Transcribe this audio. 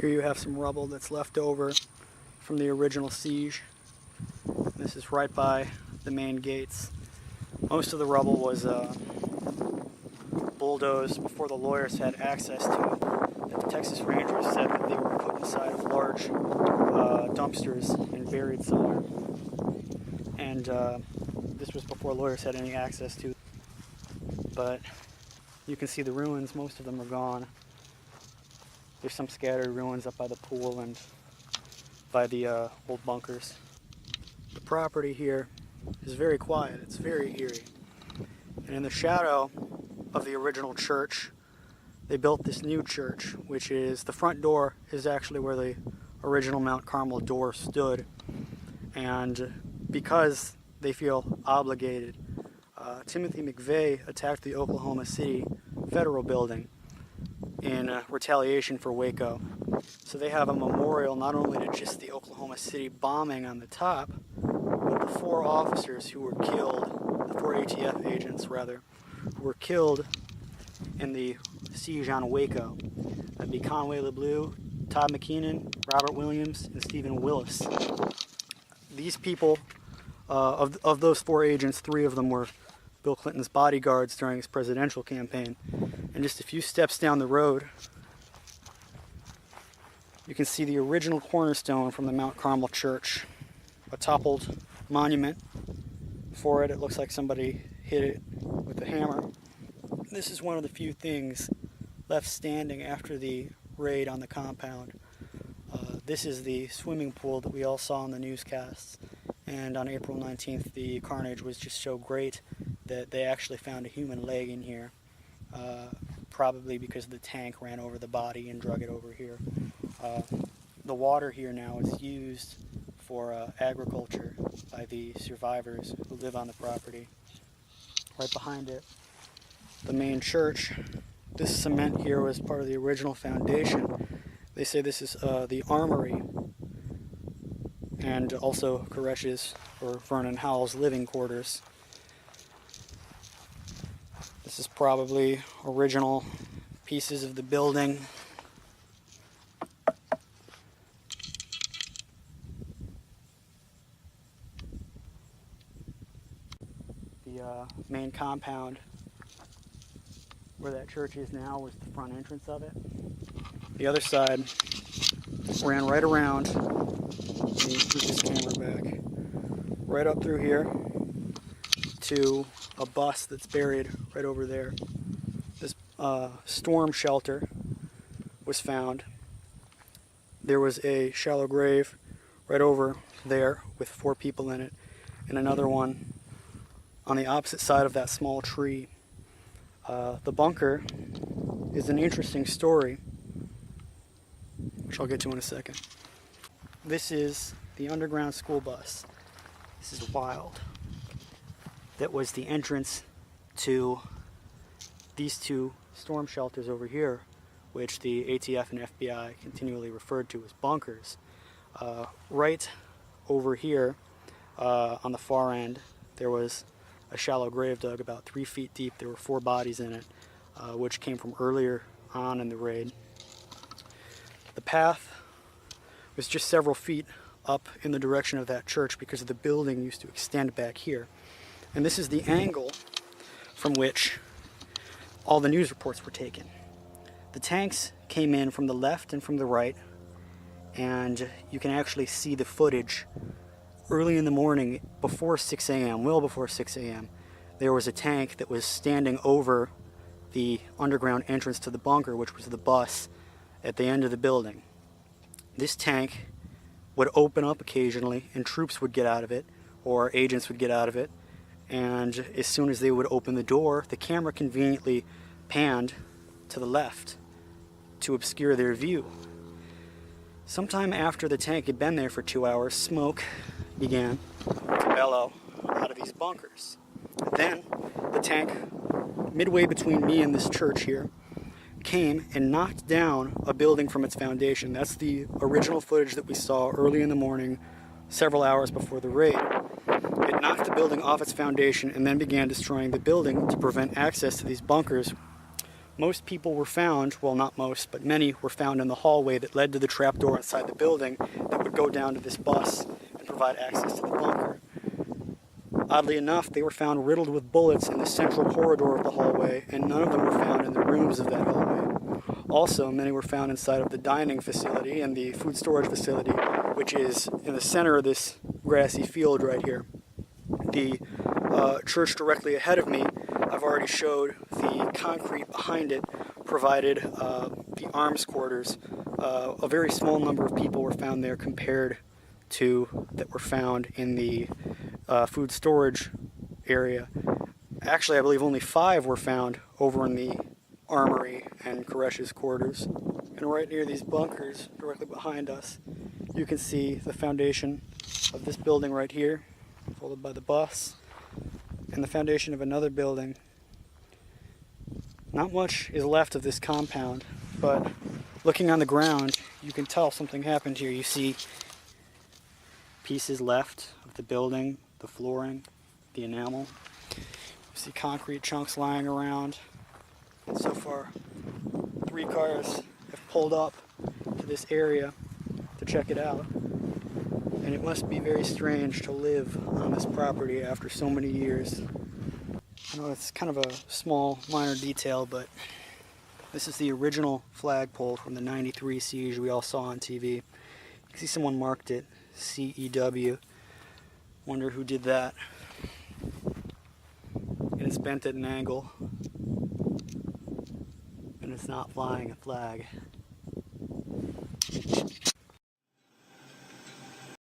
Here you have some rubble that's left over from the original siege. This is right by the main gates. Most of the rubble was bulldozed before the lawyers had access to it. The Texas Rangers said that they were put inside of large dumpsters and buried somewhere. And this was before lawyers had any access to it. But you can see the ruins, most of them are gone. There's some scattered ruins up by the pool and by the old bunkers. The property here is very quiet, it's very eerie. And in the shadow of the original church, they built this new church, which is, the front door is actually where the original Mount Carmel door stood. And because they feel obligated, Timothy McVeigh attacked the Oklahoma City federal building in retaliation for Waco. So they have a memorial not only to just the Oklahoma City bombing on the top, but the 4 officers who were killed, the 4 ATF agents rather, who were killed in the siege on Waco. That'd be Conway LeBleu, Todd McKinnon, Robert Williams, and Stephen Willis. These people, of those 4 agents, 3 of them were Bill Clinton's bodyguards during his presidential campaign. And just a few steps down the road, you can see the original cornerstone from the Mount Carmel Church. A toppled monument for it. It looks like somebody hit it with a hammer. This is one of the few things left standing after the raid on the compound. This is the swimming pool that we all saw in the newscasts. And on April 19th, the carnage was just so great that they actually found a human leg in here. Probably because the tank ran over the body and drug it over here. The water here now is used for agriculture by the survivors who live on the property. Right behind it, the main church. This cement here was part of the original foundation. They say this is the armory, and also Koresh's, or Vernon Howell's, living quarters. This is probably original pieces of the building. The main compound where that church is now was the front entrance of it. The other side ran right around, let me move this camera back, right up through here to a bus that's buried right over there. This storm shelter was found. There was a shallow grave right over there with 4 people in it, and another one on the opposite side of that small tree. The bunker is an interesting story, which I'll get to in a second. This is the underground school bus. This is wild. That was the entrance to these 2 storm shelters over here, which the ATF and FBI continually referred to as bunkers. Right over here on the far end, there was a shallow grave dug about 3 feet deep. There were 4 bodies in it, which came from earlier on in the raid. The path was just several feet up in the direction of that church because the building used to extend back here. And this is the angle from which all the news reports were taken. The tanks came in from the left and from the right, and you can actually see the footage. Early in the morning, before 6 a.m., well before 6 a.m., there was a tank that was standing over the underground entrance to the bunker, which was the bus at the end of the building. This tank would open up occasionally, and troops would get out of it, or agents would get out of it, and as soon as they would open the door, the camera conveniently panned to the left to obscure their view. Sometime after the tank had been there for 2 hours, smoke began to bellow out of these bunkers. Then the tank, midway between me and this church here, came and knocked down a building from its foundation. That's the original footage that we saw early in the morning, several hours before the raid. It knocked the building off its foundation and then began destroying the building to prevent access to these bunkers, Most people were found, well, not most, but many were found in the hallway that led to the trapdoor inside the building that would go down to this bus and provide access to the bunker. Oddly enough, they were found riddled with bullets in the central corridor of the hallway, and none of them were found in the rooms of that hallway. Also, many were found inside of the dining facility and the food storage facility, which is in the center of this grassy field right here. The church directly ahead of me, I've already showed the concrete behind it provided the arms quarters. A very small number of people were found there compared to that were found in the food storage area. Actually, I believe only 5 were found over in the armory and Koresh's quarters. And right near these bunkers, directly behind us, you can see the foundation of this building right here, followed by the bus, and the foundation of another building. Not much is left of this compound, but looking on the ground, you can tell something happened here. You see pieces left of the building, the flooring, the enamel. You see concrete chunks lying around. And so far, 3 cars have pulled up to this area to check it out. And it must be very strange to live on this property after so many years. I know it's kind of a small, minor detail, but this is the original flagpole from the '93 siege we all saw on TV. You can see someone marked it, CEW. Wonder who did that. And it's bent at an angle. And it's not flying a flag.